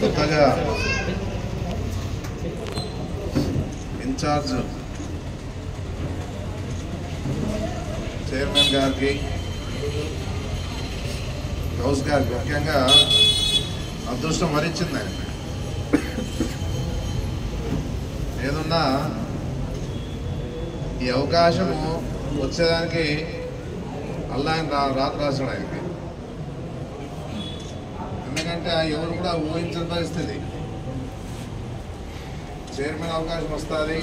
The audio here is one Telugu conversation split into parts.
కొత్తగా ఇన్ఛార్జ్ చైర్మన్ గారికి, గౌస్ గారికి ముఖ్యంగా అదృష్టం వరించింది. ఆయన ఏదున్నా ఈ అవకాశము వచ్చేదానికి అల్లాహ్ రాత రాశాడు ఆయనకి. ఎందుకంటే ఎవరు కూడా ఊహించిన పరిస్థితి. చైర్మన్ అవకాశం వస్తుంది,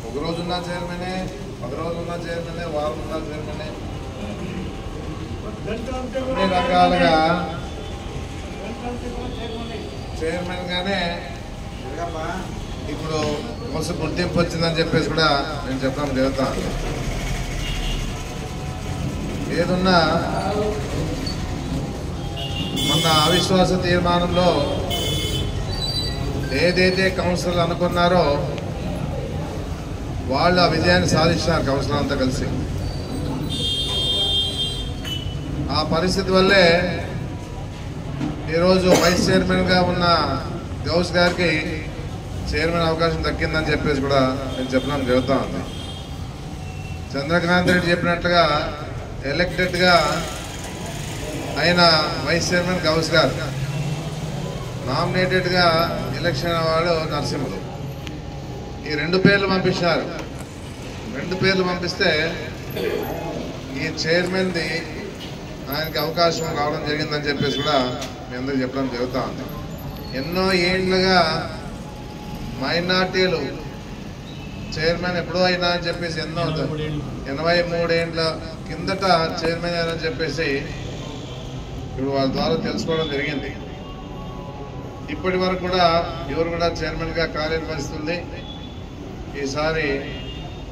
ఒక రోజున్న చైర్మనే, 10 రోజులున్న చైర్మనే, వారం ఉన్న చైర్మనే, అన్ని రకాలుగా చైర్మన్ గానే ఇప్పుడు కొంచెం గుర్తింపు వచ్చిందని చెప్పేసి కూడా నేను చెప్పడం జరుగుతాను. ఏదున్నా మొన్న అవిశ్వాస తీర్మానంలో ఏదైతే కౌన్సిలర్లు అనుకున్నారో వాళ్ళు ఆ విజయాన్ని సాధించినారు. కౌన్సిలర్ అంతా కలిసి ఆ పరిస్థితి వల్లే ఈరోజు వైస్ చైర్మన్గా ఉన్న గౌస్ గారికి చైర్మన్ అవకాశం దక్కిందని చెప్పేసి కూడా నేను చెప్పడం జరుగుతూ ఉంది. చంద్రకాంత్ రెడ్డి చెప్పినట్లుగా ఎలక్టెడ్గా అయిన వైస్ చైర్మన్ గౌస్ గారు, నామినేటెడ్గా ఎలక్షన్ అయ్యేవాడు నరసింహులు. ఈ 2 పేర్లు పంపించారు. 2 పేర్లు పంపిస్తే ఈ చైర్మన్ది ఆయనకి అవకాశం రావడం జరిగిందని చెప్పేసి కూడా మీ అందరికి చెప్పడం జరుగుతూ ఉంది. ఎన్నో ఏండ్లుగా మైనార్టీలు చైర్మన్ ఎప్పుడో అయినా అని చెప్పేసి 83 ఏండ్ల కిందట చైర్మన్ అయినని చెప్పేసి ఇప్పుడు వాళ్ళ ద్వారా తెలుసుకోవడం జరిగింది. ఇప్పటి వరకు కూడా ఎవరు కూడా చైర్మన్గా కార్యనిర్వహిస్తుంది. ఈసారి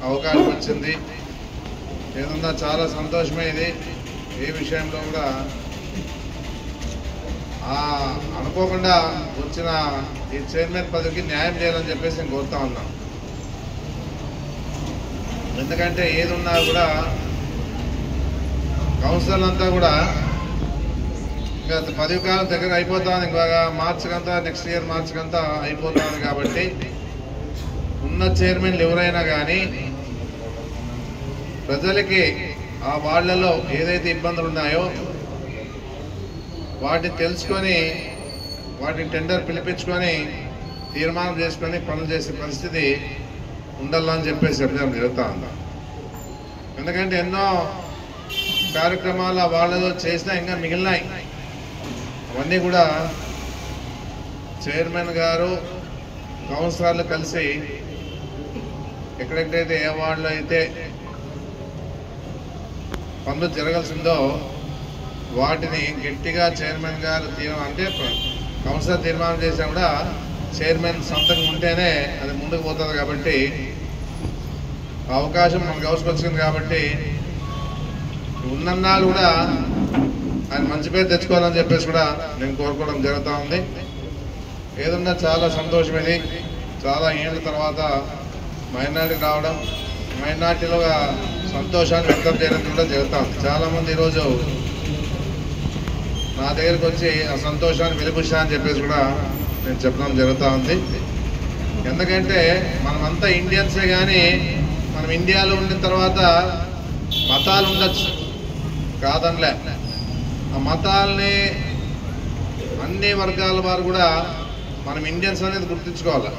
అవకాశం వచ్చింది. ఏదన్నా చాలా సంతోషమైంది. ఏ విషయంలో కూడా అనుకోకుండా వచ్చిన ఈ చైర్మన్ పదవికి న్యాయం చేయాలని చెప్పేసి నేను కోరుతా ఉన్నాను. ఎందుకంటే ఏదున్నా కూడా కౌన్సిలర్ అంతా కూడా ఇంకా పదవి కాలం దగ్గర అయిపోతుంది. ఇంకా మార్చికంతా, నెక్స్ట్ ఇయర్ మార్చికంతా అయిపోతుంది. కాబట్టి ఉన్న చైర్మన్లు ఎవరైనా కానీ ప్రజలకి ఆ వార్డులలో ఏదైతే ఇబ్బందులు ఉన్నాయో వాటిని తెలుసుకొని వాటిని టెండర్ పిలిపించుకొని తీర్మానం చేసుకొని పనులు చేసే పరిస్థితి ఉండాలని చెప్పేసి చెప్పడం జరుగుతూ ఉంది. ఎందుకంటే ఎన్నో కార్యక్రమాలు ఆ వాళ్ళలో చేసినా ఇంకా మిగిలినాయి. అవన్నీ కూడా చైర్మన్ గారు, కౌన్సిలర్లు కలిసి ఎక్కడెక్కడైతే ఏ వార్డులో అయితే పనులు జరగాల్సిందో వాటిని గట్టిగా చైర్మన్ గారు అంటే కౌన్సిలర్ తీర్మానం చేసినా కూడా చైర్మన్ సంతకం ఉంటేనే అది ముందుకు పోతుంది. కాబట్టి అవకాశం మనకు గౌస్కి వచ్చింది. కాబట్టి ఉన్నన్నాళ్ళు కూడా ఆయన మంచి పేరు తెచ్చుకోవాలని చెప్పేసి కూడా నేను కోరుకోవడం జరుగుతూ ఉంది. ఏదన్నా చాలా సంతోషం. ఇది చాలా ఏళ్ళ తర్వాత మైనార్టీకి రావడం, మైనార్టీలో సంతోషాన్ని వ్యక్తం చేయడం కూడా జరుగుతూ ఉంది. చాలామంది ఈరోజు నా దగ్గరికి వచ్చి ఆ సంతోషాన్ని వెలిబుచ్చా అని చెప్పేసి కూడా నేను చెప్పడం జరుగుతూ ఉంది. ఎందుకంటే మనమంతా ఇండియన్సే, కానీ మనం ఇండియాలో ఉండిన తర్వాత మతాలు ఉండొచ్చు కాదనిలే. ఆ మతాలని అన్ని వర్గాల వారు కూడా మనం ఇండియన్స్ అనేది గుర్తించుకోవాలి.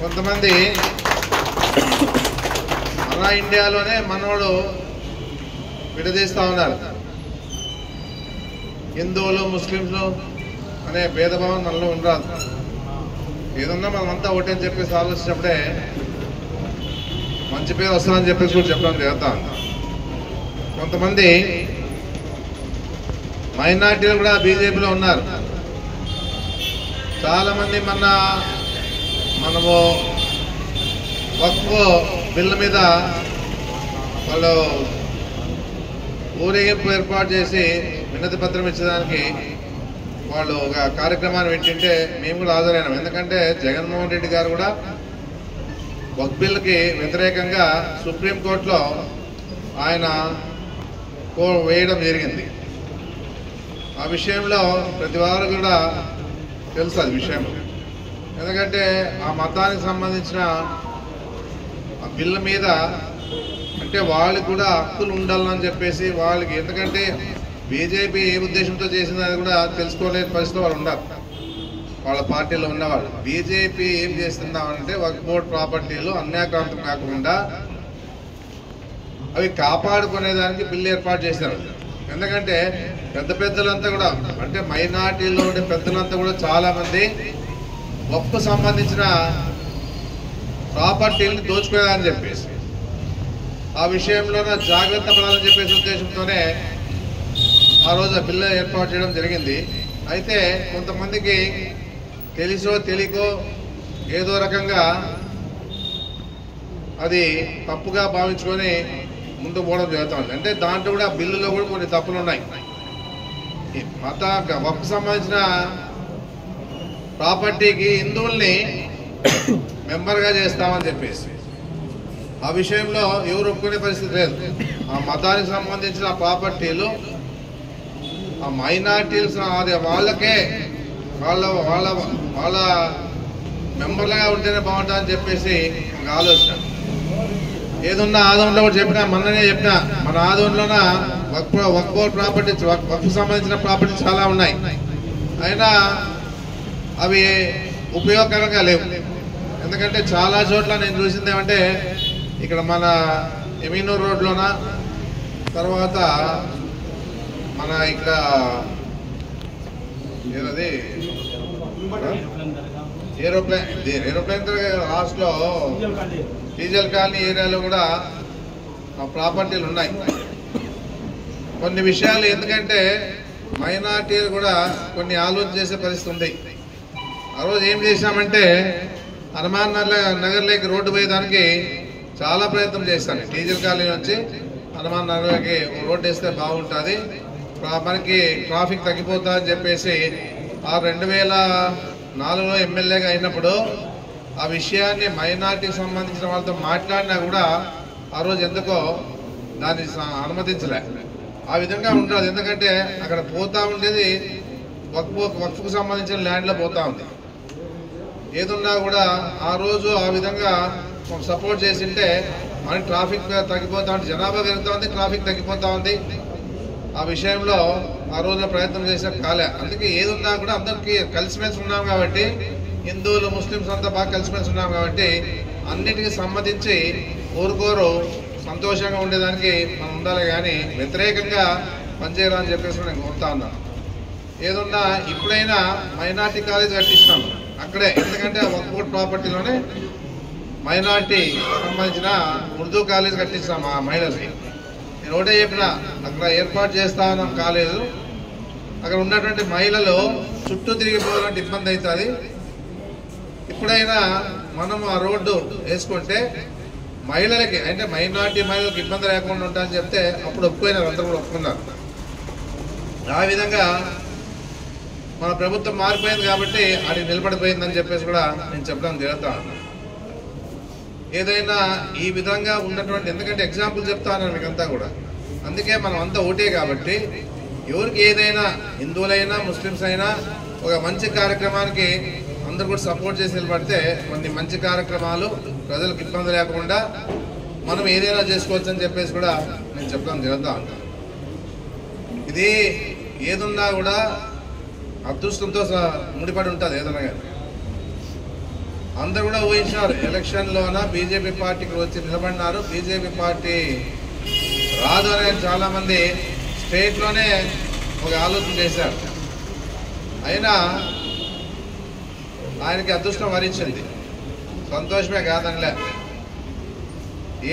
కొంతమంది మన ఇండియాలోనే మనోడు విడదీస్తూ ఉన్నారు. హిందువులు, ముస్లింలు అనే భేదభావం మనలో ఉండరాదు. ఏదన్నా మనమంతా ఒకటని చెప్పేసి ఆలోచించినప్పుడే మంచి పేరు వస్తుందని చెప్పేసి కూడా చెప్పడం జరుగుతాం. కొంతమంది మైనార్టీలు కూడా బీజేపీలో ఉన్నారు. చాలామంది మనము వక్ఫ్ బిల్లు మీద వాళ్ళు ఊరేగింపు ఏర్పాటు చేసి వినతి పత్రం ఇచ్చేదానికి వాళ్ళు ఒక కార్యక్రమాన్ని పెట్టింటే మేము కూడా హాజరైనాం. ఎందుకంటే జగన్మోహన్ రెడ్డి గారు కూడా వక్ఫ్ బిల్లుకి వ్యతిరేకంగా సుప్రీంకోర్టులో ఆయన వేయడం జరిగింది. ఆ విషయంలో ప్రతి వారు కూడా తెలుసు అది విషయం. ఎందుకంటే ఆ మతానికి సంబంధించిన ఆ బిల్లు మీద అంటే వాళ్ళకి కూడా హక్కులు ఉండాలని చెప్పేసి వాళ్ళకి, ఎందుకంటే బీజేపీ ఏ ఉద్దేశంతో చేసిందని కూడా తెలుసుకోలేని పరిస్థితిలో వాళ్ళు ఉన్నారు. వాళ్ళ పార్టీలో ఉన్నవాళ్ళు బీజేపీ ఏం చేస్తున్నామంటే వక్ఫ్ బోర్డ్ ప్రాపర్టీలు అన్యాక్రాంతం కాకుండా అవి కాపాడుకునేదానికి బిల్లు ఏర్పాటు చేశారు. ఎందుకంటే పెద్దలంతా కూడా అంటే మైనార్టీలో ఉండే పెద్దలంతా కూడా చాలామంది వక్ఫ్ సంబంధించిన ప్రాపర్టీలను దోచుకునేదని చెప్పేసి ఆ విషయంలోనే జాగ్రత్త పడాలని చెప్పేసి ఉద్దేశంతోనే ఆ రోజు ఆ బిల్లు ఏర్పాటు చేయడం జరిగింది. అయితే కొంతమందికి తెలుసో తెలియకో ఏదో రకంగా అది తప్పుగా భావించుకొని ముందుకు పోవడం జరుగుతుంది. అంటే దాంట్లో కూడా బిల్లులో కూడా కొన్ని తప్పులు ఉన్నాయి. మత వక్ఫ్ సంబంధించిన ప్రాపర్టీకి హిందువుల్ని మెంబర్గా చేస్తామని చెప్పేసి ఆ విషయంలో ఎవరు ఒప్పుకునే పరిస్థితి లేదు. ఆ మతానికి సంబంధించిన ప్రాపర్టీలు ఆ మైనార్టీస్ అది వాళ్ళకే వాళ్ళ వాళ్ళ వాళ్ళ మెంబర్లుగా ఉంటేనే బాగుంటుందని చెప్పేసి ఒక ఆలోచన. ఏదున్నా ఆదంలో కూడా చెప్పినా, మొన్ననే చెప్పినా, మన ఆదంలోన వక్ఫ్ బోర్డ్ ప్రాపర్టీ వక్ఫ్ సంబంధించిన ప్రాపర్టీ చాలా ఉన్నాయి. అయినా అవి ఉపయోగకరంగా లేవు. ఎందుకంటే చాలా చోట్ల నేను చూసింది ఏమంటే ఇక్కడ మన ఎమీనూర్ రోడ్లోన, తర్వాత మన ఇక్కడ ఏదది ఏరోప్లేన్ లాస్ట్లో డీజల్ కాలనీ ఏరియాలో కూడా ప్రాపర్టీలు ఉన్నాయి. కొన్ని విషయాలు ఎందుకంటే మైనార్టీలు కూడా కొన్ని ఆలోచన చేసే పరిస్థితి ఉంది. ఆ రోజు ఏం చేశామంటే హనుమాన్ నగర్లోకి రోడ్డు పోయేదానికి చాలా ప్రయత్నం చేశాను. డీజల్ కాలనీ నుంచి హనుమాన్ నగర్కి రోడ్డు వేస్తే బాగుంటుంది, మనకి ట్రాఫిక్ తగ్గిపోతా అని చెప్పేసి ఆ 2004లో ఎమ్మెల్యేగా అయినప్పుడు ఆ విషయాన్ని మైనార్టీకి సంబంధించిన వాళ్ళతో మాట్లాడినా కూడా ఆ రోజు ఎందుకో దాన్ని అనుమతించలే. ఆ విధంగా ఉంటుంది. ఎందుకంటే అక్కడ పోతా ఉండేది వక్ఫ్కు సంబంధించిన ల్యాండ్లో పోతా ఉంది. ఏదున్నా కూడా ఆ రోజు ఆ విధంగా సపోర్ట్ చేసింటే మనకి ట్రాఫిక్ తగ్గిపోతా ఉంది, జనాభా పెరుగుతూ ఉంది, ట్రాఫిక్ తగ్గిపోతా ఉంది. ఆ విషయంలో ఆ రోజులో ప్రయత్నం చేసే కాలే. అందుకే ఏదున్నా కూడా అందరికీ కలిసిమెలిసి ఉన్నాం కాబట్టి, హిందువులు ముస్లిమ్స్ అంతా బాగా కలిసిమెలిసి ఉన్నాం కాబట్టి అన్నిటికీ సమ్మతించి ఊరుకోరు సంతోషంగా ఉండేదానికి మనం ఉండాలి, కానీ వ్యతిరేకంగా పనిచేయాలని చెప్పేసి నేను కోరుతా ఉన్నాను. ఏదున్నా ఇప్పుడైనా మైనార్టీ కాలేజ్ కట్టించినాం అక్కడే. ఎందుకంటే వక్ఫ్ బోర్డ్ ప్రాపర్టీలోనే మైనార్టీ సంబంధించిన ఉర్దూ కాలేజ్ కట్టించాం ఆ మహిళలకి. నేను ఒకటే చెప్పిన, అక్కడ ఏర్పాటు చేస్తా ఉన్నాం కాలేజు. అక్కడ ఉన్నటువంటి మహిళలు చుట్టూ తిరిగిపోవాలంటే ఇబ్బంది అవుతుంది. ఇప్పుడైనా మనం ఆ రోడ్డు వేసుకుంటే మహిళలకి అంటే మైనార్టీ మహిళలకు ఇబ్బంది లేకుండా ఉంటాయని చెప్తే అప్పుడు ఒప్పుకున్నారు, అందరూ కూడా ఒప్పుకున్నారు. ఆ విధంగా మన ప్రభుత్వం మారిపోయింది కాబట్టి అది నిలబడిపోయిందని చెప్పేసి కూడా నేను చెప్పడం జరుగుతాను. ఏదైనా ఈ విధంగా ఉన్నటువంటి, ఎందుకంటే ఎగ్జాంపుల్ చెప్తాను మీకంతా కూడా, అందుకే మనం అంతా ఒకటే కాబట్టి ఎవరికి ఏదైనా హిందువులైనా ముస్లిమ్స్ అయినా ఒక మంచి కార్యక్రమానికి అందరూ కూడా సపోర్ట్ చేసి నిలబడితే కొన్ని మంచి కార్యక్రమాలు ప్రజలకు ఇబ్బంది లేకుండా మనం ఏదైనా చేసుకోవచ్చు అని చెప్పేసి కూడా నేను చెప్పడం జరుగుతా ఉంటాను. ఇది ఏదున్నా కూడా అదృష్టంతో ముడిపడి ఉంటుంది. ఏదైనా కానీ అందరూ కూడా ఊహించినారు, ఎలక్షన్లోన బీజేపీ పార్టీకి వచ్చి నిలబడినారు, బీజేపీ పార్టీ రాదు అని చాలామంది స్టేట్లోనే ఒక ఆలోచన చేశారు. అయినా ఆయనకి అదృష్టం వరించింది, సంతోషమే కాదనిలే.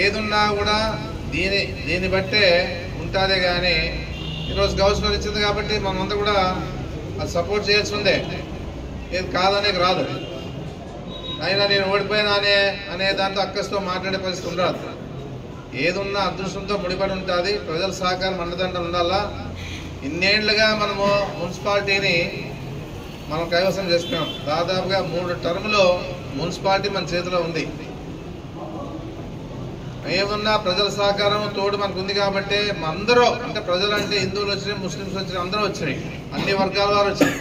ఏదున్నా కూడా దీన్ని బట్టే ఉంటుందే కానీ ఈరోజు గవర్నర్ ఇచ్చింది కాబట్టి మనమంతా కూడా అది సపోర్ట్ చేయాల్సిందే, ఏది కాదనే రాదు. అయినా నేను ఓడిపోయినా అనే దాంతో అక్కస్తో మాట్లాడే పరిస్థితి ఉండదు. ఏదున్నా అదృష్టంతో ముడిపడి ఉంటుంది. ప్రజల సహకారం అండదండ ఉండాలా. ఇన్నేళ్లుగా మనము మున్సిపాలిటీని మనం కైవసం చేసుకున్నాం. దాదాపుగా 3 టర్ములు మున్సిపాలిటీ మన చేతిలో ఉంది. ఏమున్నా ప్రజల సహకారం తోడు మనకు ఉంది కాబట్టి అందరూ అంటే ప్రజలు అంటే హిందువులు వచ్చినాయి, ముస్లిమ్స్ వచ్చినాయి, అందరూ వచ్చినాయి, అన్ని వర్గాల వారు వచ్చినాయి.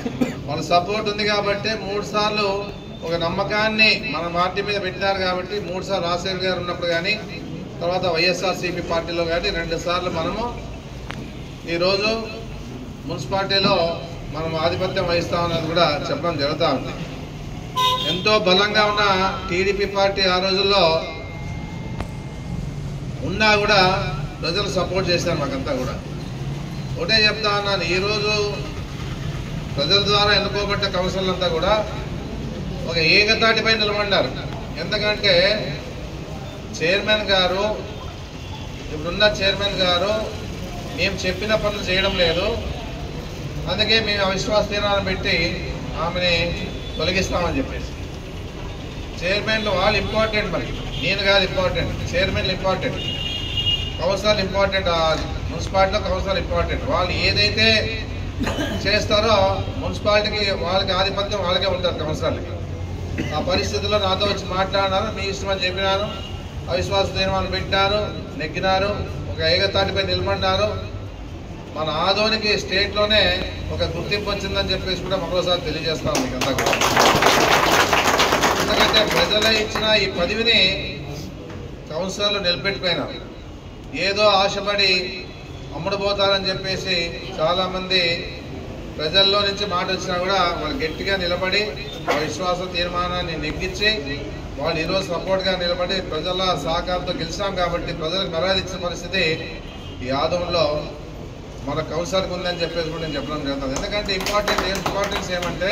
వాళ్ళ సపోర్ట్ ఉంది కాబట్టి 3 సార్లు ఒక నమ్మకాన్ని మన పార్టీ మీద పెట్టినారు కాబట్టి 3 సార్లు రాజశేఖర్ గారు ఉన్నప్పుడు కానీ తర్వాత వైఎస్ఆర్సీపీ పార్టీలో కానీ 2 సార్లు మనము ఈరోజు మున్సిపాలిటీలో మనం ఆధిపత్యం వహిస్తామన్నది కూడా చెప్పడం జరుగుతూ ఉంది. ఎంతో బలంగా ఉన్న టీడీపీ పార్టీ ఆ రోజుల్లో ఉన్నా కూడా ప్రజలు సపోర్ట్ చేశారు మాకంతా కూడా. ఒకటే చెప్తా ఉన్నాను, ఈరోజు ప్రజల ద్వారా ఎన్నుకోబడ్డ కౌన్సిలర్లంతా కూడా ఒక ఏకతాటిపై నిలబడ్డారు. ఎందుకంటే చైర్మన్ గారు, ఇప్పుడున్న చైర్మన్ గారు మేము చెప్పిన పనులు చేయడం లేదు, అందుకే మేము అవిశ్వాస తీర్మానం పెట్టి ఆమెని తొలగిస్తామని చెప్పేసి. చైర్మన్లు వాళ్ళు ఇంపార్టెంట్, మరి నేను కాదు ఇంపార్టెంట్, చైర్మన్లు ఇంపార్టెంట్, కౌన్సిలర్లు ఇంపార్టెంట్, మున్సిపాలిటీలో కౌన్సిలర్ ఇంపార్టెంట్. వాళ్ళు ఏదైతే చేస్తారో మున్సిపాలిటీకి వాళ్ళకి ఆధిపత్యం వాళ్ళకే ఉంటారు కౌన్సిలర్లకి. ఆ పరిస్థితుల్లో నాతో వచ్చి మాట్లాడినారు, మీ ఇష్టం అని చెప్పినారు, అవిశ్వాస తీర్మానం పెట్టినారు, నెగ్గినారు, ఒక ఏకతాటిపై నిలబడినారు. మన ఆదోనికి స్టేట్లోనే ఒక గుర్తింపు వచ్చిందని చెప్పేసి కూడా మరోసారి తెలియజేస్తాం మీకంతా కూడా. ఎందుకంటే ప్రజలు ఇచ్చిన ఈ పదవిని కౌన్సిలర్లు నిలబెట్టుకున్నారు. ఏదో ఆశపడి అమ్ముడుపోతారని చెప్పేసి చాలామంది ప్రజల్లో నుంచి మాట వచ్చినా కూడా వాళ్ళు గట్టిగా నిలబడి విశ్వాస తీర్మానాన్ని నెగ్గించి వాళ్ళు ఈరోజు సపోర్ట్గా నిలబడి ప్రజల సహకారంతో గెలిచాం కాబట్టి ప్రజలకు మర్యాద ఇచ్చిన పరిస్థితి ఈ ఆదంలో మన కౌన్సిలర్కి ఉందని చెప్పేసి కూడా నేను చెప్పడం జరుగుతుంది. ఎందుకంటే ఇంపార్టెన్స్ ఏమంటే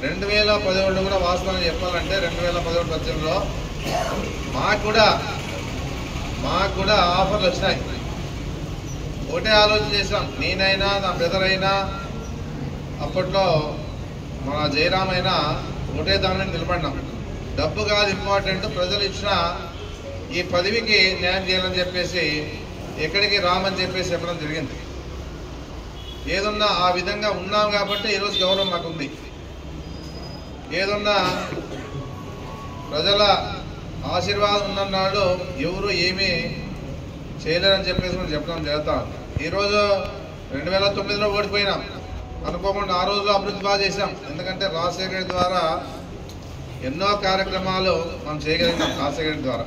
2011 కూడా వాస్తవాన్ని చెప్పాలంటే 2011-18లో మాకు కూడా ఆఫర్లు వచ్చినాయి. ఒకటే ఆలోచన చేసాం, నేనైనా నా బ్రదర్ అయినా అప్పట్లో మన జయరామ్ అయినా ఒకటే దాని మీద నిలబడినాం. డబ్బు కాదు ఇంపార్టెంట్, ప్రజలు ఇచ్చిన ఈ పదవికి న్యాయం చేయాలని చెప్పేసి ఎక్కడికి రామని చెప్పేసి చెప్పడం జరిగింది. ఏదున్నా ఆ విధంగా ఉన్నాం కాబట్టి ఈరోజు గౌరవం మాకుంది. ఏదున్నా ప్రజల ఆశీర్వాదం ఉన్ననాడు ఎవరు ఏమీ చేయలేరని చెప్పేసి మనం చెప్పడం జరుగుతాం. ఈరోజు 2009లో ఓడిపోయినాం అనుకోకుండా, ఆ రోజులో అభివృద్ధి బాగా చేశాం. ఎందుకంటే రాజశేఖర్ ద్వారా ఎన్నో కార్యక్రమాలు మనం చేయగలిగినాం. రాజశేఖర్ ద్వారా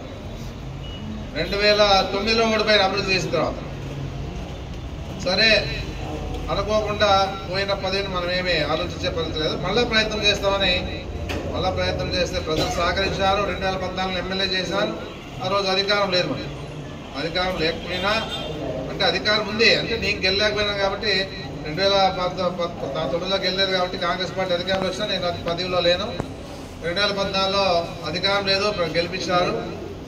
2009లో ఓడిపోయిన అభివృద్ధి చేసిన తర్వాత సరే అనుకోకుండా పోయిన పదవిని మనం ఏమీ ఆలోచించే పరిస్థితి లేదు. మళ్ళీ ప్రయత్నం చేస్తామని ప్రయత్నం చేస్తే ప్రజలు సహకరించారు. 2014 ఎమ్మెల్యే చేశాను. ఆ రోజు అధికారం లేదు, మరి అధికారం లేకపోయినా అంటే అధికారం ఉంది అంటే నేను గెలలేకపోయినా కాబట్టి 2019లో గెలలేదు కాబట్టి కాంగ్రెస్ పార్టీ అధికారంలో వచ్చినా నేను పదవిలో లేను. 2014లో అధికారం లేదు, గెలిపించారు.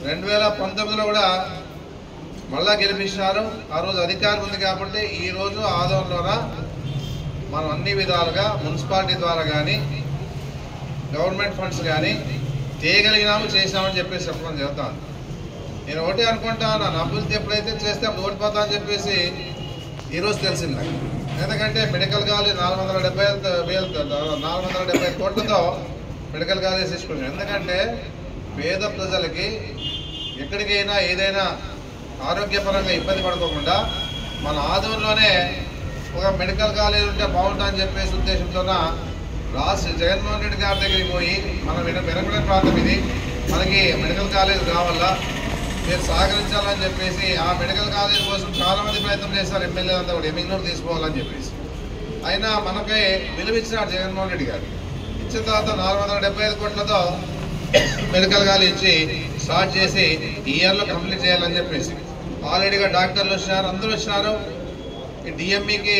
2019లో కూడా మళ్ళా గెలిపించారు. ఆ రోజు అధికారం ఉంది కాబట్టి ఈరోజు ఆదోళనలోన మనం అన్ని విధాలుగా మున్సిపాలిటీ ద్వారా కానీ గవర్నమెంట్ ఫండ్స్ కానీ చేయగలిగినాము, చేసామని చెప్పేసి చెప్పడం జరుగుతాను. నేను ఒకటే అనుకుంటా, నా అభివృద్ధి ఎప్పుడైతే చేస్తే అప్పుడు ఓడిపోతా అని చెప్పేసి ఈరోజు తెలిసింది నాకు. ఎందుకంటే మెడికల్ కాలేజ్ 470 కోట్లతో మెడికల్ కాలేజ్ తీసుకున్నాను. ఎందుకంటే పేద ప్రజలకి ఎక్కడికైనా ఏదైనా ఆరోగ్యపరంగా ఇబ్బంది పడుకోకుండా మన ఆదోళనలోనే ఒక మెడికల్ కాలేజ్ ఉంటే బాగుంటుందని చెప్పేసి ఉద్దేశంతోన రాష్ట్ర జగన్మోహన్ రెడ్డి గారి దగ్గరికి పోయి మనం వెనకబడిన ప్రాంతం ఇది, మనకి మెడికల్ కాలేజ్ కావాలా, మీరు సహకరించాలని చెప్పేసి ఆ మెడికల్ కాలేజ్ కోసం చాలామంది ప్రయత్నం చేశారు. ఎమ్మెల్యే అంతా కూడా ఎమ్మెల్యేలు తీసుకోవాలని చెప్పేసి అయినా మనకి విలువిచ్చినాడు జగన్మోహన్ రెడ్డి గారు. ఇచ్చిన తర్వాత 475 కోట్లతో మెడికల్ కాలేజ్ ఇచ్చి స్టార్ట్ చేసి ఈ ఇయర్లో కంప్లీట్ చేయాలని చెప్పేసి ఆల్రెడీగా డాక్టర్లు వచ్చినారు, అందరూ వచ్చినారు. ఈ డిఎంఈకి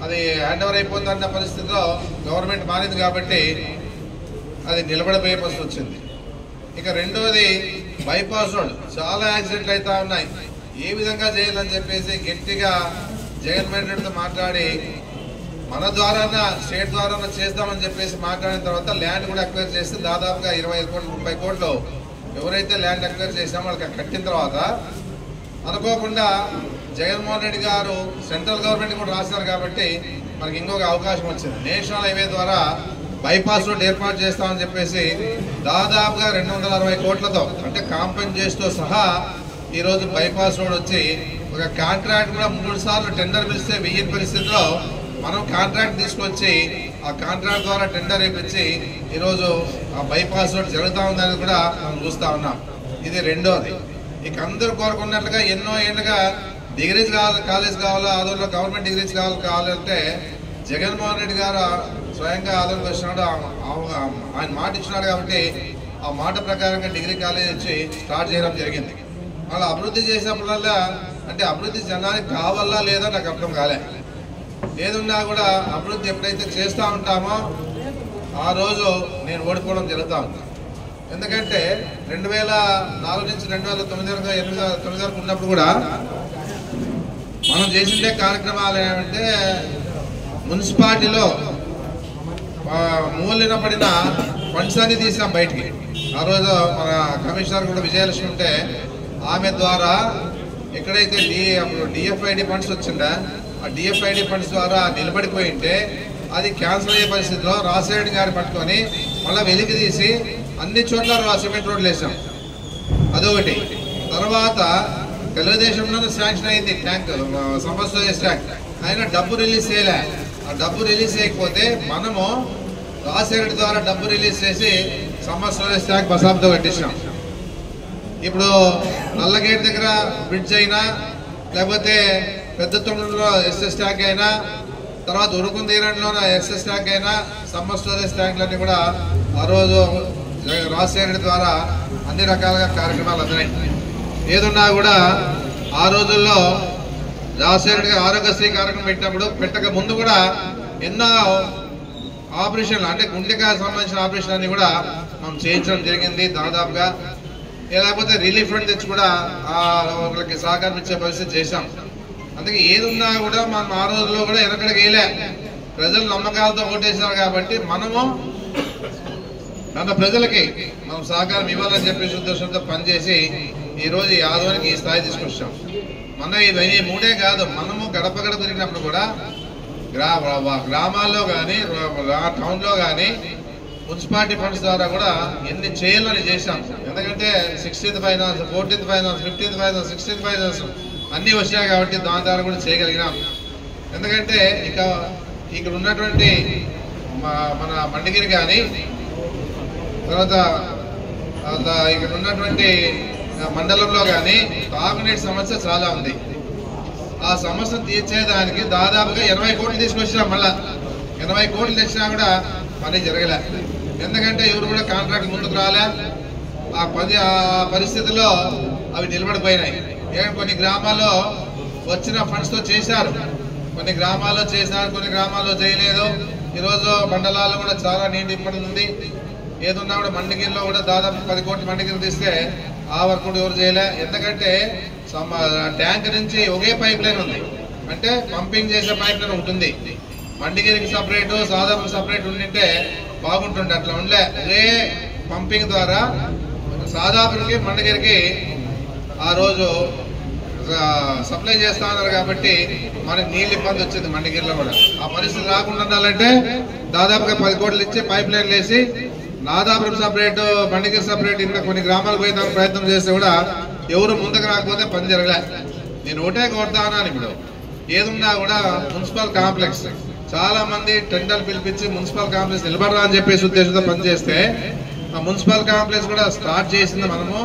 అది హ్యాండ్ ఓవర్ అయిపోతుందన్న పరిస్థితిలో గవర్నమెంట్ మారింది కాబట్టి అది నిలబడిపోయే పరిస్థితి వచ్చింది. ఇక రెండవది బైపాస్ రోడ్ చాలా యాక్సిడెంట్లు అవుతా ఉన్నాయి. ఏ విధంగా చేయాలని చెప్పేసి గట్టిగా జగన్మోహన్ రెడ్డితో మాట్లాడి మన ద్వారా స్టేట్ ద్వారా చేద్దామని చెప్పేసి మాట్లాడిన తర్వాత ల్యాండ్ కూడా అక్వైర్ చేస్తే దాదాపుగా 25 కోట్లు 30 కోట్లు ఎవరైతే ల్యాండ్ అక్వైర్ చేసామో వాళ్ళకి కట్టిన తర్వాత అనుకోకుండా జగన్మోహన్ రెడ్డి గారు సెంట్రల్ గవర్నమెంట్ కూడా రాశారు కాబట్టి మనకి ఇంకొక అవకాశం వచ్చింది. నేషనల్ హైవే ద్వారా బైపాస్ రోడ్ ఏర్పాటు చేస్తామని చెప్పేసి దాదాపుగా 260 కోట్లతో అంటే కాంపెన్సేషన్తో సహా ఈరోజు బైపాస్ రోడ్ వచ్చి ఒక కాంట్రాక్ట్ కూడా 3 సార్లు టెండర్ పిలిస్తే వెయ్యని పరిస్థితిలో మనం కాంట్రాక్ట్ తీసుకొచ్చి ఆ కాంట్రాక్ట్ ద్వారా టెండర్ వేయించి ఈరోజు ఆ బైపాస్ రోడ్ జరుగుతూ ఉందని కూడా మనం చూస్తూ ఉన్నాం. ఇది రెండోది. ఇక అందరూ కోరుకున్నట్లుగా ఎన్నో ఏళ్ళుగా డిగ్రీస్ కాలేజ్ కావాలా, ఆదోళనలో గవర్నమెంట్ డిగ్రీస్ కావాలంటే జగన్మోహన్ రెడ్డి గారు స్వయంగా ఆదోళనకు వచ్చినాడు, ఆయన మాట ఇచ్చినాడు కాబట్టి ఆ మాట ప్రకారంగా డిగ్రీ కాలేజ్ వచ్చి స్టార్ట్ చేయడం జరిగింది. మళ్ళీ అభివృద్ధి చేసినప్పుడల్లా అంటే అభివృద్ధి జనానికి కావాలా లేదా నాకు అర్థం కాలే. ఏదున్నా కూడా అభివృద్ధి ఎప్పుడైతే చేస్తూ ఉంటామో ఆ రోజు నేను ఓడిపోవడం జరుగుతూ ఉంది. ఎందుకంటే 2004 నుంచి 2009 వరకు ఉన్నప్పుడు కూడా మనం చేసిండే కార్యక్రమాలు ఏమంటే మున్సిపాలిటీలో మూలన పడిన ఫండ్స్ అన్ని తీసాం బయటికి. ఆ రోజు మన కమిషనర్ కూడా విజయలక్ష్మి ఉంటే ఆమె ద్వారా ఎక్కడైతే డిఎఫ్ఐడి ఫండ్స్ వచ్చిందా ఆ డిఎఫ్ఐడి ఫండ్స్ ద్వారా నిలబడిపోయింటే అది క్యాన్సిల్ అయ్యే పరిస్థితిలో రాజశేఖర్ గారు పట్టుకొని మళ్ళీ వెలికి తీసి అన్ని చోట్ల సిమెంట్ రోడ్లు వేసాం. అదొకటి. తర్వాత తెలుగుదేశంలోనే శాంక్షన్ అయింది ట్యాంక్, సమ్మర్ స్టోరేజ్ ట్యాంక్, అయినా డబ్బు రిలీజ్ చేయలే. ఆ డబ్బు రిలీజ్ చేయకపోతే మనము రాజశేఖర్ ద్వారా డబ్బు రిలీజ్ చేసి సమ్మర్ స్టోరేజ్ ట్యాంక్ బసాబ్తో కట్టించాం. ఇప్పుడు నల్లగేట్ దగ్గర బ్రిడ్జ్ అయినా లేకపోతే పెద్ద తొమ్మిదిలో ఎస్ఎస్ ట్యాంక్ అయినా తర్వాత ఉరుకుం తీరంలోన ఎస్ఎస్ ట్యాంక్ అయినా సమ్మర్ స్టోరేజ్ ట్యాంకులన్నీ కూడా ఆ రోజు రాజశేఖర్ ద్వారా అన్ని రకాలుగా కార్యక్రమాలు అందినాయి. ఏదున్నా కూడా ఆ రోజుల్లో రాజశేఖర్ గారు ఆరోగ్యశ్రీ కార్యక్రమం పెట్టక ముందు కూడా ఎన్నో ఆపరేషన్లు అంటే గుండెకి సంబంధించిన ఆపరేషన్ అన్ని కూడా మనం చేయించడం జరిగింది దాదాపుగా. లేకపోతే రిలీఫ్ ఫండ్ తెచ్చి కూడా వాళ్ళకి సహకారం ఇచ్చే పరిస్థితి చేశాం. అందుకే ఏది ఉన్నా కూడా మనం ఆ రోజుల్లో కూడా ఎనకడికి వేయలే. ప్రజలు నమ్మకాలతో ఓటేశారు కాబట్టి మనము మన ప్రజలకి మనం సహకారం ఇవ్వాలని చెప్పేసి ఉద్దేశంతో పనిచేసి ఈరోజు ఈ ఆదోనికి ఈ స్థాయి తీసుకొచ్చాం. మన ఇవన్నీ మూడే కాదు, మనము గడప గడప తిరిగినప్పుడు కూడా గ్రామాల్లో కానీ టౌన్లో కానీ మున్సిపాలిటీ ఫండ్స్ ద్వారా కూడా ఎన్ని చేయాలని చేశాం. ఎందుకంటే 16th finance, 14th finance, 15th finance, 16th finance అన్నీ వచ్చాయి కాబట్టి దాని ద్వారా కూడా చేయగలిగినాం. ఎందుకంటే ఇక్కడ ఉన్నటువంటి మన మండగిరి కానీ తర్వాత ఇక్కడ ఉన్నటువంటి మండలంలో కానీ తాగునీటి సమస్య చాలా ఉంది. ఆ సమస్యను తీర్చేదానికి దాదాపుగా 20 కోట్లు తీసుకొచ్చినా మళ్ళా 80 కోట్లు తెచ్చినా కూడా పని జరగలే. ఎందుకంటే ఎవరు కూడా కాంట్రాక్ట్ ముందుకు రాలే. ఆ పరిస్థితుల్లో అవి నిలబడిపోయినాయి. కొన్ని గ్రామాల్లో వచ్చిన ఫండ్స్తో చేశారు, కొన్ని గ్రామాల్లో చేశారు, కొన్ని గ్రామాల్లో చేయలేదు. ఈరోజు మండలాల్లో కూడా చాలా నీటి ఇబ్బంది ఉంది. ఏదున్నా కూడా మండగిరిలో కూడా దాదాపు 10 కోట్ల మండగిరి తీస్తే ఆ వర్క్ కూడా ఎవరు చేయలే. ఎందుకంటే ట్యాంక్ నుంచి ఒకే పైప్ లైన్ ఉంది, అంటే పంపింగ్ చేసే పైప్ లైన్ ఉంటుంది. మండగిరికి సపరేటు సాదాపుకి సపరేట్ ఉండింటే బాగుంటుండే, అట్లా ఉండలే. ఒకే పంపింగ్ ద్వారా సాదాపురికి మండగిరికి ఆ రోజు సప్లై చేస్తా ఉన్నారు కాబట్టి మనకి నీళ్ళు ఇబ్బంది వచ్చింది మండగిరిలో కూడా. ఆ పరిస్థితి రాకుండా ఉండాలంటే దాదాపుగా 10 కోట్లు ఇచ్చి పైప్ లైన్లు వేసి నాదాపురం సపరేట్ మండగిరి సపరేట్ ఇంకా కొన్ని గ్రామాలకు పోయి ప్రయత్నం చేస్తే కూడా ఎవరు ముందుకు రాకపోతే పని జరగలే. నేను ఒకటే కోరుతా ఉన్నాను, ఇప్పుడు ఏదున్నా కూడా మున్సిపల్ కాంప్లెక్స్ చాలా మంది టెండర్లు పిలిపించి మున్సిపల్ కాంప్లెక్స్ నిలబడరా అని చెప్పేసి ఉద్దేశంతో పనిచేస్తే ఆ మున్సిపల్ కాంప్లెక్స్ కూడా స్టార్ట్ చేసింది మనము,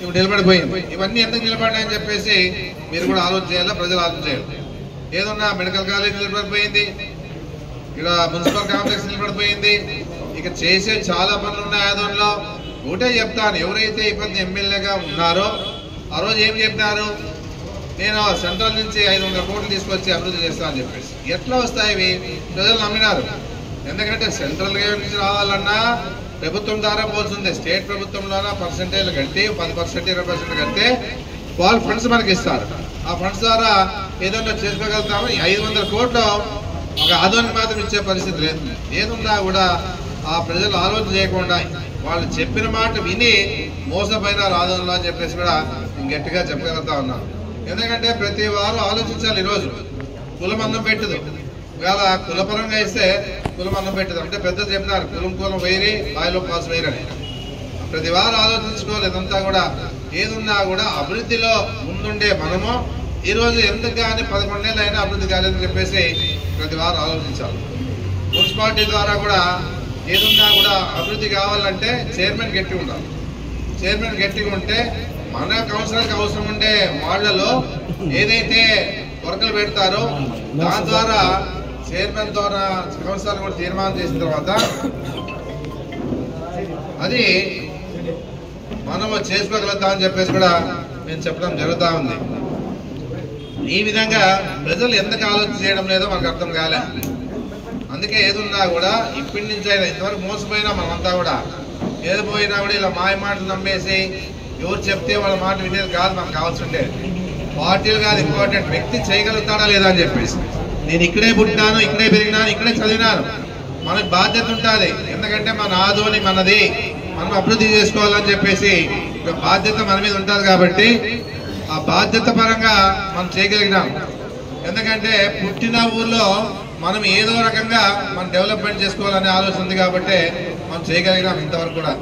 ఇప్పుడు నిలబడిపోయింది. ఇవన్నీ ఎందుకు నిలబడినాయని చెప్పేసి మీరు కూడా ఆలోచన చేయాలి, ప్రజలు ఆలోచన చేయాలి. ఏదన్నా మెడికల్ కాలేజ్ నిలబడిపోయింది, ఇక్కడ మున్సిపల్ కాంప్లెక్స్ నిలబడిపోయింది. ఇక చేసే చాలా పనులు ఉన్నాయి ఆదోళనలో. ఒకటే చెప్తాను, ఎవరైతే ఇబ్బంది ఎమ్మెల్యేగా ఉన్నారో ఆ రోజు ఏం చెప్పినారు, నేను సెంట్రల్ నుంచి 500 కోట్లు తీసుకొచ్చి అభివృద్ధి చేస్తాను అని చెప్పేసి. ఎట్లా వస్తాయి ఇవి? ప్రజలు నమ్మినారు. ఎందుకంటే సెంట్రల్ గవర్నమెంట్ నుంచి రావాలన్నా ప్రభుత్వం ద్వారా పోల్సిందే. స్టేట్ ప్రభుత్వంలోన పర్సెంటేజ్ కట్టి 10%, 20% కడితే వాళ్ళు ఫండ్స్ మనకి ఇస్తారు. ఆ ఫండ్స్ ద్వారా ఏదైనా చేసుకోగలుగుతామో 500 కోట్లు ఒక ఆదోళనకి మాత్రం ఇచ్చే పరిస్థితి లేదు. ఏదున్నా కూడా ఆ ప్రజలు ఆలోచన చేయకుండా వాళ్ళు చెప్పిన మాట విని మోసపోయిన ఆదోళనలో అని చెప్పేసి కూడా గట్టిగా చెప్పగలుగుతా ఉన్నాను. ఎందుకంటే ప్రతి వారు ఆలోచించాలి. ఈరోజు కులమందం పెట్టదు, ఇవాళ కులపరంగా ఇస్తే కులం అన్నం పెట్టదు అంటే పెద్దలు చెప్పినారు కులం వేరి బాయిలో పాస్ వేరని. ప్రతి వారు ఆలోచించుకోవాలి. ఇదంతా కూడా ఏదున్నా కూడా అభివృద్ధిలో ముందుండే మనము ఈరోజు ఎందుకు కానీ 11 నెలలు అయినా అభివృద్ధి కాలేదని చెప్పేసి ప్రతి వారు ఆలోచించాలి. మున్సిపాలిటీ ద్వారా కూడా ఏదున్నా కూడా అభివృద్ధి కావాలంటే చైర్మన్ గట్టిగా ఉండాలి. చైర్మన్ గట్టిగా ఉంటే మన కౌన్సిలర్కి అవసరం ఉండే వాళ్లలో ఏదైతే వర్కులు పెడతారో దాని ద్వారా చైర్మన్ ద్వారా కౌన్సిలర్ కూడా తీర్మానం చేసిన తర్వాత అది మనం చేసుకోగలుగుతామని చెప్పేసి కూడా నేను చెప్పడం జరుగుతూ ఉంది. ఈ విధంగా ప్రజలు ఎందుకు ఆలోచన చేయడం లేదో మనకు అర్థం కాలే. అందుకే ఏదున్నా కూడా ఇప్పటి నుంచి అయినా ఇంతవరకు మోసపోయినా మనమంతా కూడా ఏది పోయినా కూడా ఇలా మాయ మాటలు నమ్మేసి ఎవరు చెప్తే వాళ్ళ మాట వినేది కాదు. మనకు కావాల్సి ఉండేది పార్టీలు కాదు, ఇంపార్టెంట్ వ్యక్తి చేయగలుగుతాడా లేదా అని చెప్పేసి. నేను ఇక్కడే పుట్టినాను, ఇక్కడే పెరిగినాను, ఇక్కడే చదివినాను, మనకు బాధ్యత ఉంటుంది. ఎందుకంటే మన ఆదోని మనది, మనం అభివృద్ధి చేసుకోవాలని చెప్పేసి బాధ్యత మన మీద ఉంటుంది. కాబట్టి ఆ బాధ్యత పరంగా మనం చేయగలిగినాం. ఎందుకంటే పుట్టిన ఊర్లో మనం ఏదో రకంగా మనం డెవలప్మెంట్ చేసుకోవాలనే ఆలోచన ఉంది కాబట్టి మనం చేయగలిగినాం ఇంతవరకు కూడా.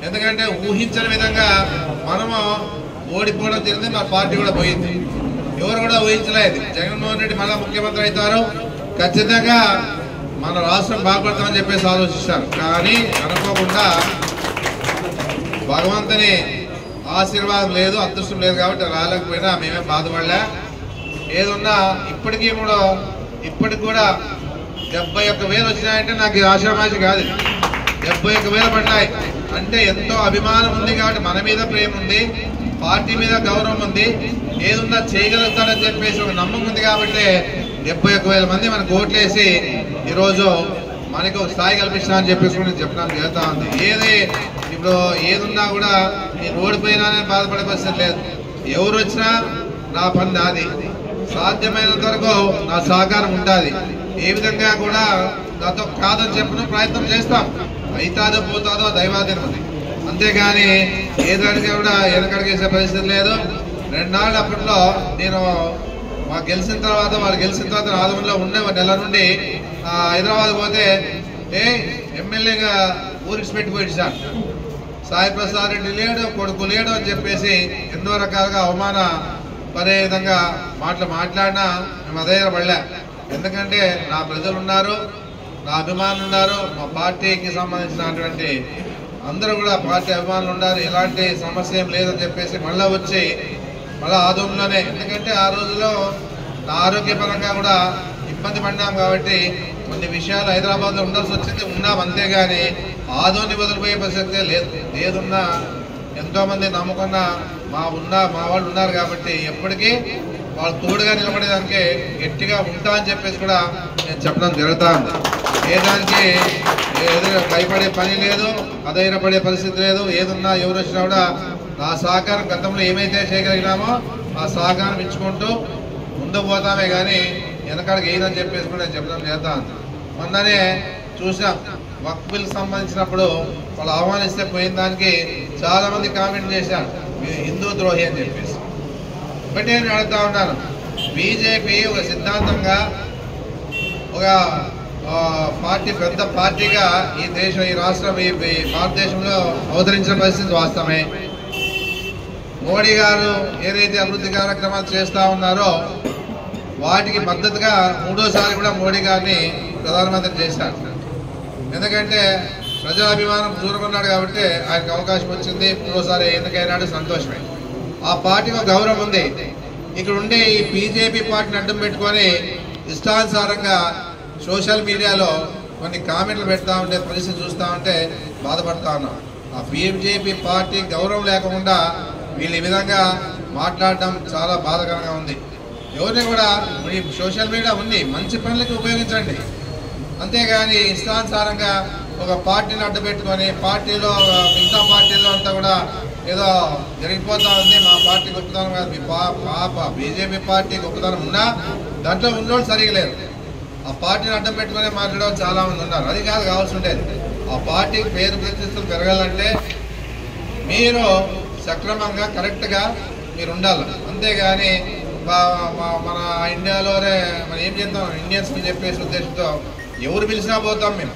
ఎందుకంటే ఊహించని విధంగా మనము ఓడిపోవడం జరిగింది, మన పార్టీ కూడా పోయింది. ఎవరు కూడా ఊహించలేదు జగన్మోహన్ రెడ్డి మళ్ళా ముఖ్యమంత్రి అవుతారు, ఖచ్చితంగా మన రాష్ట్రం బాగుపడతామని చెప్పేసి ఆలోచిస్తారు. కానీ అనుకోకుండా భగవంతుని ఆశీర్వాదం లేదు, అదృష్టం లేదు కాబట్టి రాలేకపోయినా మేమే బాధపడలే. ఏదున్నా ఇప్పటికీ కూడా 71,000 వచ్చినాయంటే నాకు ఆశామాషి కాదు. 71,000 పడ్డాయి అంటే ఎంతో అభిమానం ఉంది కాబట్టి మన మీద ప్రేమ ఉంది, పార్టీ మీద గౌరవం ఉంది, ఏదున్నా చేయగలుగుతాడని చెప్పేసి ఒక నమ్మకం ఉంది. కాబట్టి 71,000 మంది మనకు ఓట్లేసి ఈరోజు మనకు ఒక స్థాయి కల్పిస్తామని చెప్పేసి కూడా చెప్పడానికి జరుగుతూ ఉంది. ఇప్పుడు ఏదున్నా కూడా నేను ఓడిపోయినానని బాధపడే పరిస్థితి లేదు. ఎవరు వచ్చినా నా పని నాది, సాధ్యమైనంత వరకు నా సహకారం ఉంటుంది. ఏ విధంగా కూడా నాతో కాదని చెప్పిన ప్రయత్నం చేస్తాం. అయితాదో పోతాదో దైవాధీనం ఉంది, అంతేగాని ఏదానికి కూడా వెనకడిగేసే పరిస్థితి లేదు. 2 నాళ్ళు అప్పట్లో నేను మాకు గెలిచిన తర్వాత ఆదమలో ఉండే 1 నెల నుండి హైదరాబాద్ పోతే ఎమ్మెల్యేగా ఊరికి పెట్టిపోయాడు సార్. సాయి ప్రసాద్ రెడ్డి లేడు, కొడుకు లేడు అని చెప్పేసి ఎన్నో రకాలుగా అవమాన పడే విధంగా మాట్లాడినా మేము అధైర్యపడలే. ఎందుకంటే నా ప్రజలు ఉన్నారు, నా అభిమానులు ఉన్నారు, మా పార్టీకి సంబంధించినటువంటి అందరూ కూడా పార్టీ అభిమానులు ఉన్నారు, ఎలాంటి సమస్య ఏం లేదని చెప్పేసి మళ్ళీ వచ్చి ఆదంలోనే. ఎందుకంటే ఆ రోజుల్లో నా ఆరోగ్యపరంగా కూడా ఇబ్బంది పడినాం కాబట్టి కొన్ని విషయాలు హైదరాబాద్లో ఉండాల్సి వచ్చింది, ఉన్నాం. అంతేగాని ఆదోని వదిలిపోయే పరిస్థితి లేదు. ఏదున్నా ఎంతోమంది నమ్ముకున్న మా వాళ్ళు ఉన్నారు కాబట్టి ఎప్పటికీ వాళ్ళు తోడుగా నిలబడేదానికి గట్టిగా ఉంటా అని చెప్పేసి కూడా నేను చెప్పడం జరుగుతూ ఉంది. ఏదానికి భయపడే పని లేదు, అధైర్యపడే పరిస్థితి లేదు. ఏదున్నా ఎవరు వచ్చినా కూడా నా సహకారం గతంలో ఏమైతే చేయగలిగినామో ఆ సహకారం ఇచ్చుకుంటూ ముందుకు పోతామే కానీ వెనకాడికి వేయదని చెప్పేసి కూడా నేను చెప్పడం జరుగుతూ ఉంది. మొన్ననే చూసాం వక్ఫ్ బిల్ సంబంధించినప్పుడు వాళ్ళు ఆహ్వానిస్తే పోయిన దానికి చాలా మంది కామెంట్ చేశారు హిందూ ద్రోహి అని చెప్పేసి. ఒకటి నేను అడుగుతా ఉన్నాను, బీజేపీ ఒక సిద్ధాంతంగా ఒక పార్టీ పెద్ద పార్టీగా ఈ దేశం, ఈ రాష్ట్రం, ఈ భారతదేశంలో అవతరించిన పరిస్థితి వాస్తవమే. మోడీ గారు ఏదైతే అభివృద్ధి కార్యక్రమాలు చేస్తూ ఉన్నారో వాటికి మద్దతుగా 3వ సారి కూడా మోడీ గారిని ప్రధానమంత్రి చేశారు. ఎందుకంటే ప్రజాభిమానం దూరమన్నాడు కాబట్టి ఆయనకు అవకాశం వచ్చింది. 3వ సారి ఎన్నికైనాడు, సంతోషమే. ఆ పార్టీకి గౌరవం ఉంది. ఇక్కడ ఉండే ఈ బీజేపీ పార్టీని అడ్డం పెట్టుకొని ఇష్టానుసారంగా సోషల్ మీడియాలో కొన్ని కామెంట్లు పెడతా ఉంటే పరిస్థితి చూస్తూ ఉంటే బాధపడతా ఉన్నాం. ఆ బీజేపీ పార్టీ గౌరవం లేకుండా వీళ్ళు ఈ విధంగా మాట్లాడడం చాలా బాధాకరంగా ఉంది. ఎవరిని కూడా మీ సోషల్ మీడియా ఉంది, మంచి పనులకి ఉపయోగించండి, అంతేగాని ఇష్టానుసారంగా ఒక పార్టీని అడ్డు పెట్టుకొని పార్టీలో మిగతా పార్టీల్లో అంతా కూడా ఏదో జరిగిపోతా ఉంది. మా పార్టీ గొప్పతనం కాదు, మీ బీజేపీ పార్టీ గొప్పతనం ఉన్నా దాంట్లో ఉన్నోళ్ళు సరిగా లేదు. ఆ పార్టీని అడ్డం పెట్టుకునే మాట్లాడే చాలా మంది ఉన్నారు. అది కాదు కావాల్సి ఉండేది. ఆ పార్టీకి పేరు ప్రతిష్టలు పెరగాలంటే మీరు సక్రమంగా కరెక్ట్గా మీరు ఉండాలి, అంతేగాని మన ఇండియాలోనే మనం ఏం చేద్దాం ఇండియన్స్ అని చెప్పేసి ఉద్దేశంతో ఎవరు పిలిచినా పోతాం మేము.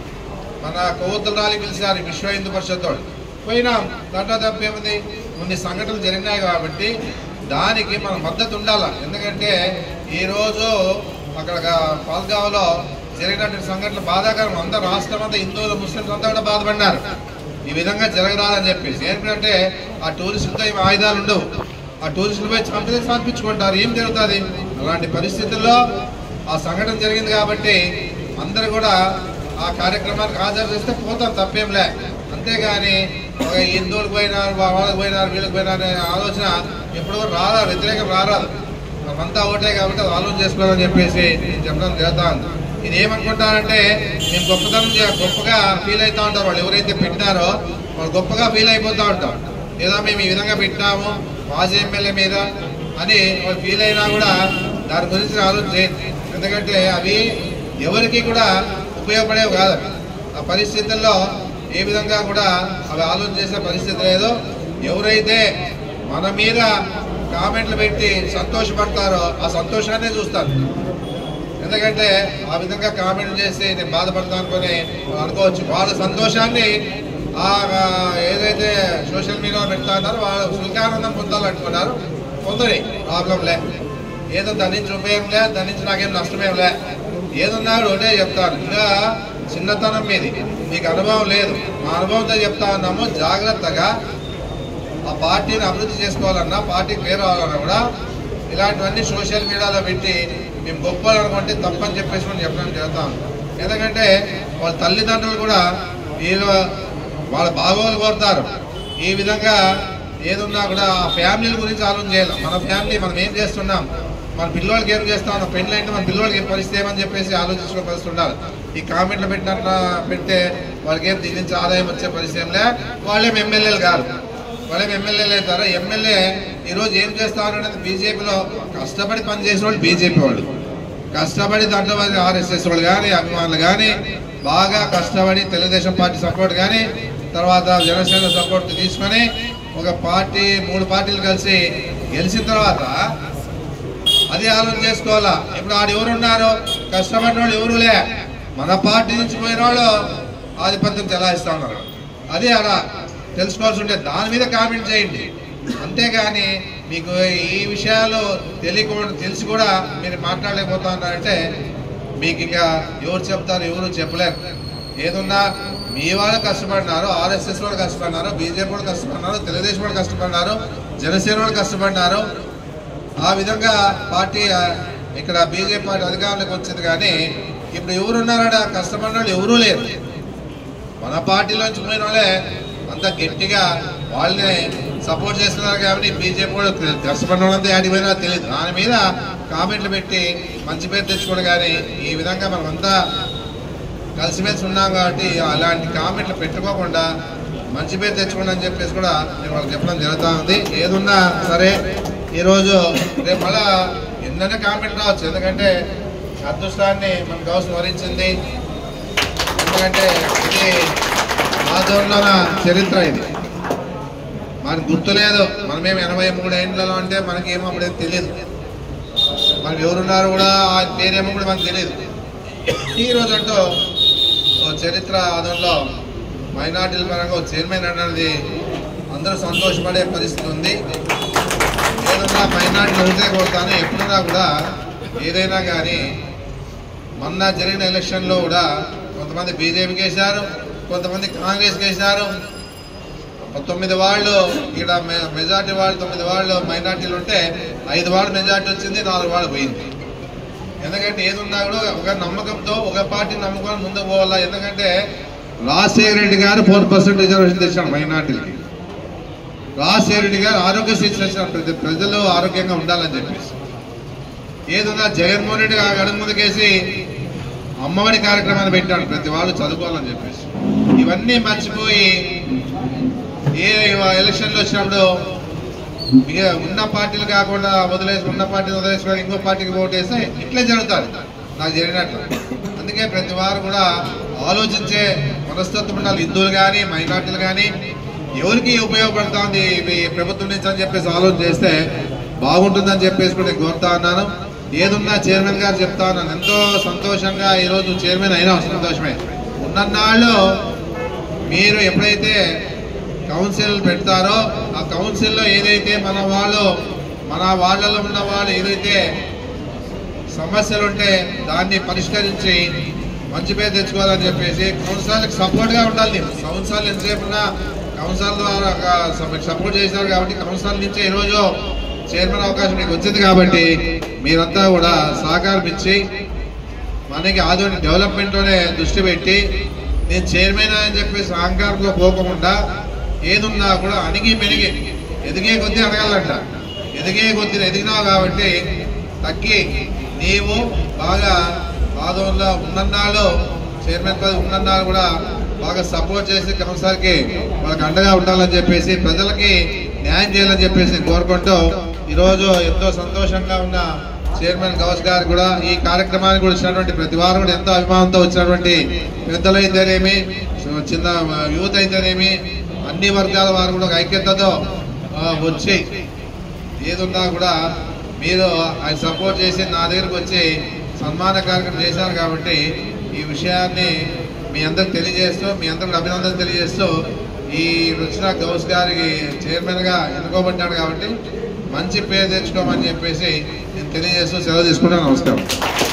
మన కొవ్వొత్తుల ర్యాలీ పిలిచారు విశ్వ హిందూ పరిషత్ వాళ్ళు పోయినాం. దాంట్లో తప్పేముంది, కొన్ని సంఘటనలు జరిగినాయి కాబట్టి దానికి మన మద్దతు ఉండాలి. ఎందుకంటే ఈరోజు అక్కడ పాల్గావ్లో జరిగినటువంటి సంఘటనలు బాధాకరం. అంతా రాష్ట్రం అంతా హిందువులు ముస్లింస్ అంతా కూడా బాధపడినారు ఈ విధంగా జరగరాదని చెప్పేసి. ఏంటంటే ఆ టూరిస్టులతో ఏమి ఆయుధాలు ఉండవు, ఆ టూరిస్టులపై చంపించుకుంటారు. ఏం జరుగుతుంది అలాంటి పరిస్థితుల్లో ఆ సంఘటన జరిగింది కాబట్టి అందరు కూడా ఆ కార్యక్రమానికి హాజరు చేస్తే పోతాం, తప్పేంలే. అంతేగాని ఒక హిందువులకు పోయినారు, వాళ్ళకి పోయినారు, వీళ్ళకి పోయినారు అనే ఆలోచన ఎప్పుడు కూడా రాదా, వ్యతిరేకం రారాదు. మనమంతా ఒకటే కాబట్టి అది ఆలోచన చేసుకోవాలని చెప్పేసి నేను చెప్పడం జరుగుతా ఉంది. ఇది ఏమనుకుంటారంటే మేము గొప్పగా ఫీల్ అవుతూ ఉంటారు. వాళ్ళు ఎవరైతే పెట్టినారో వాళ్ళు గొప్పగా ఫీల్ అయిపోతూ ఉంటారు. ఏదో మేము ఈ విధంగా పెట్టినాము మాజీ ఎమ్మెల్యే మీద అని వాళ్ళు ఫీల్ అయినా కూడా దాని గురించి ఆలోచన చేయండి. ఎందుకంటే అవి ఎవరికి కూడా ఉపయోగపడేవి కాదు. ఆ పరిస్థితుల్లో ఏ విధంగా కూడా అవి ఆలోచన చేసే పరిస్థితి లేదు. ఎవరైతే మన మీద కామెంట్లు పెట్టి సంతోషపడతారో ఆ సంతోషాన్ని చూస్తారు. ఎందుకంటే ఆ విధంగా కామెంట్ చేసి నేను బాధపడతాను అనుకుని అనుకోవచ్చు. వాళ్ళ సంతోషాన్ని ఏదైతే సోషల్ మీడియాలో పెడతా ఉన్నారో వాళ్ళు సుఖానందం పొందాలనుకున్నారు. పొందరి ప్రాబ్లం లే, ఏదో దాని నుంచి ఉపయోగం లే, దాని నుంచి నాకేం నష్టమేం లే. ఏదున్నాడు ఒకటే చెప్తాను, ఇంకా చిన్నతనం మీది మీకు అనుభవం లేదు, మా అనుభవంతో చెప్తా ఉన్నాము. జాగ్రత్తగా ఆ పార్టీని అభివృద్ధి చేసుకోవాలన్నా, పార్టీకి పేరు రావాలన్నా కూడా ఇలాంటివన్నీ సోషల్ మీడియాలో పెట్టి మేము గొప్పలు అనుకుంటే తప్పని చెప్పేసి మనం చెప్పడం జరుగుతాం. ఎందుకంటే వాళ్ళ తల్లిదండ్రులు కూడా వీళ్ళు వాళ్ళ బాగోలు కోరుతారు. ఈ విధంగా ఏదున్నా కూడా ఆ ఫ్యామిలీల గురించి ఆలోచన చేయాలి. మన ఫ్యామిలీ మనం ఏం చేస్తున్నాం, మన పిల్లలకి ఏం చేస్తా ఉన్నాం, పెళ్ళి అంటే మన పిల్లలకి ఏం పరిస్థితి ఏమని చెప్పేసి ఆలోచించుకునే పరిస్థితి ఉండాలి. ఈ కామెంట్లు పెడితే వాళ్ళకి ఏం దీని నుంచి ఆదాయం వచ్చే పరిస్థితి ఏం లే. వాళ్ళేం ఎమ్మెల్యేలు కాదు, వాళ్ళేం ఎమ్మెల్యేలు అవుతారు. ఎమ్మెల్యే ఈరోజు ఏం చేస్తారు అనేది బీజేపీలో కష్టపడి పనిచేసిన వాళ్ళు, బీజేపీ వాళ్ళు కష్టపడి దాంట్లో ఆర్ఎస్ఎస్ వాళ్ళు కానీ అభిమానులు కానీ బాగా కష్టపడి తెలుగుదేశం పార్టీ సపోర్ట్ కానీ తర్వాత జనసేన సపోర్ట్ తీసుకొని ఒక పార్టీ 3 పార్టీలు కలిసి గెలిచిన తర్వాత అది ఆలోచన చేసుకోవాలా. ఇప్పుడు ఆడు ఎవరున్నారు, కష్టపడిన వాళ్ళు ఎవరు లే, మన పార్టీ నుంచి పోయిన వాళ్ళు ఆధిపత్యం చెలాయిస్తా ఉన్నారు. అది అలా తెలుసుకోవాల్సి ఉంటే దాని మీద కామెంట్ చేయండి. అంతేగాని మీకు ఈ విషయాలు తెలిసి కూడా మీరు మాట్లాడలేకపోతా ఉన్నారంటే మీకు ఇంకా ఎవరు చెప్తారు, ఎవరు చెప్పలేరు. ఏదున్నా మీ వాళ్ళు కష్టపడినారు, ఆర్ఎస్ఎస్ వాళ్ళు కష్టపడినారు, బీజేపీ వాళ్ళు కష్టపడినారు, తెలుగుదేశం వాళ్ళు కష్టపడినారు, జనసేన వాళ్ళు కష్టపడినారు. ఆ విధంగా పార్టీ ఇక్కడ బీజేపీ పార్టీ అధికారంలోకి వచ్చింది. కానీ ఇప్పుడు ఎవరున్నారా కష్టపడిన వాళ్ళు ఎవరూ లేరు. మన పార్టీలోంచి పోయిన వాళ్ళే అంత గట్టిగా వాళ్ళని సపోర్ట్ చేస్తున్నారు. కాబట్టి బీజేపీ కూడా కష్టపడిన వాళ్ళంతా ఆడిపోయినా తెలియదు. దాని మీద కామెంట్లు పెట్టి మంచి పేరు తెచ్చుకోవడం. కానీ ఈ విధంగా మనమంతా కలిసిమెలిసి ఉన్నాం కాబట్టి అలాంటి కామెంట్లు పెట్టుకోకుండా మంచి పేరు తెచ్చుకోండి అని చెప్పేసి కూడా నేను వాళ్ళకి చెప్పడం జరుగుతూ ఉంది. ఏదున్నా సరే ఈరోజు రేపు మళ్ళా ఎన్నైనా కామెంట్లు రావచ్చు. ఎందుకంటే అదృష్టాన్ని మన గౌరవం వరించింది. ఎందుకంటే ఇది మా జోన్లోన చరిత్ర, ఇది మనకు గుర్తులేదు. మనమేమి 83 ఏళ్ళలో అంటే మనకి ఏమో అప్పుడేం తెలియదు. మనకి ఎవరున్నారు కూడా ఆ పేరేమో కూడా మనకు తెలియదు. ఈరోజు అంటూ చరిత్ర ఆదంలో మైనార్టీల పరంగా చైర్మన్ అనేది అందరూ సంతోషపడే పరిస్థితి ఉంది. ఏదన్నా మైనార్టీలు ఒకటే కోరుతాను, ఎప్పుడున్నా కూడా ఏదైనా కానీ మొన్న జరిగిన ఎలక్షన్లో కూడా కొంతమంది బీజేపీకి వేశారు, కొంతమంది కాంగ్రెస్కి వేశారు. 9 వాళ్ళు ఇక్కడ మెజార్టీ వాళ్ళు 9 వాళ్ళు మైనార్టీలు ఉంటే 5 వాళ్ళు మెజార్టీ వచ్చింది, 4 వాళ్ళు పోయింది. ఎందుకంటే ఏదున్నా కూడా ఒక నమ్మకంతో ఒక పార్టీ నమ్మకం ముందుకు పోవాలా. ఎందుకంటే రాజశేఖర రెడ్డి గారు 4% రిజర్వేషన్ తెచ్చాడు మైనార్టీలకి. రాజశేఖర రెడ్డి గారు ఆరోగ్యశ్రీ తెచ్చారు, ప్రజలు ఆరోగ్యంగా ఉండాలని చెప్పేసి. ఏదున్నా జగన్మోహన్ రెడ్డి అడుగు ముందుకేసి అమ్మఒడి కార్యక్రమాన్ని పెట్టాడు, ప్రతి వాళ్ళు చదువుకోవాలని చెప్పేసి. ఇవన్నీ మర్చిపోయి ఏ ఎలక్షన్లు వచ్చినప్పుడు ఇక ఉన్న పార్టీలు కాకుండా ఉన్న పార్టీని వదిలేసుకొని ఇంకో పార్టీకి ఓటు వేస్తే ఇట్లే జరుగుతుంది. నాకు జరిగినట్లు. అందుకే ప్రతి వారు కూడా ఆలోచించే మనస్తత్వం ఉండాలి. హిందువులు కానీ మైనార్టీలు కానీ ఎవరికి ఉపయోగపడుతుంది ప్రభుత్వం నుంచి అని చెప్పేసి ఆలోచన చేస్తే బాగుంటుందని చెప్పేసి కూడా నేను కోరుతా ఉన్నాను. ఏదున్నా చైర్మన్ గారు చెప్తా ఉన్నాను, ఎంతో సంతోషంగా ఈరోజు చైర్మన్ అయినా సంతోషమే. ఉన్నన్నాళ్ళు మీరు ఎప్పుడైతే కౌన్సిల్ పెడతారో ఆ కౌన్సిల్లో ఏదైతే మన వాళ్ళలో ఉన్న వాళ్ళు ఏదైతే సమస్యలు ఉంటే దాన్ని పరిష్కరించి మంచి పేరు తెచ్చుకోవాలని చెప్పేసి కౌన్సిలర్కి సపోర్ట్గా ఉండాలి. కౌన్సిలర్ ఎంతసేపు ఉన్నా కౌన్సిలర్ ద్వారా సపోర్ట్ చేశారు కాబట్టి కౌన్సిలర్ నుంచే ఈరోజు చైర్మన్ అవకాశం మీకు వచ్చింది. కాబట్టి మీరంతా కూడా సహకారం ఇచ్చి మనకి ఆధునిక డెవలప్మెంట్లోనే దృష్టి పెట్టి నేను చైర్మన్ అని చెప్పేసి అహంకారంలో పోకుండా ఏదున్నా కూడా అణిగి పెరిగి ఎదిగే కొద్దీ అడగాలంట. ఎదిగే కొద్దీ ఎదిగినావు కాబట్టి తగ్గి నీవు బాగా ఆదోళనలో ఉన్నన్నాళ్ళు చైర్మన్ పదవి ఉన్నన్నాళ్ళు కూడా బాగా సపోర్ట్ చేసి కౌన్సిలర్కి వాళ్ళకి అండగా ఉండాలని చెప్పేసి ప్రజలకి న్యాయం చేయాలని చెప్పేసి కోరుకుంటూ ఈరోజు ఎంతో సంతోషంగా ఉన్న చైర్మన్ గౌస్ గారు కూడా ఈ కార్యక్రమానికి కూడా వచ్చినటువంటి ప్రతి వారు కూడా ఎంతో అభిమానంతో వచ్చినటువంటి పెద్దలు అయితేనేమి చిన్న యూత్ అయితేనేమి అన్ని వర్గాల వారు కూడా ఐక్యతతో వచ్చి ఏదున్నా కూడా మీరు ఆయన సపోర్ట్ చేసి నా దగ్గరకు వచ్చి సన్మాన కార్యక్రమం చేశారు. కాబట్టి ఈ విషయాన్ని మీ అందరికి తెలియజేస్తూ మీ అందరికి అభినందనలు తెలియజేస్తూ ఈ వచ్చిన గౌస్ గారికి చైర్మన్గా ఎన్నుకోబడ్డాడు కాబట్టి మంచి పేరు తెచ్చుకోమని చెప్పేసి నేను తెలియజేస్తూ సెలవు తీసుకుంటాను. నమస్కారం.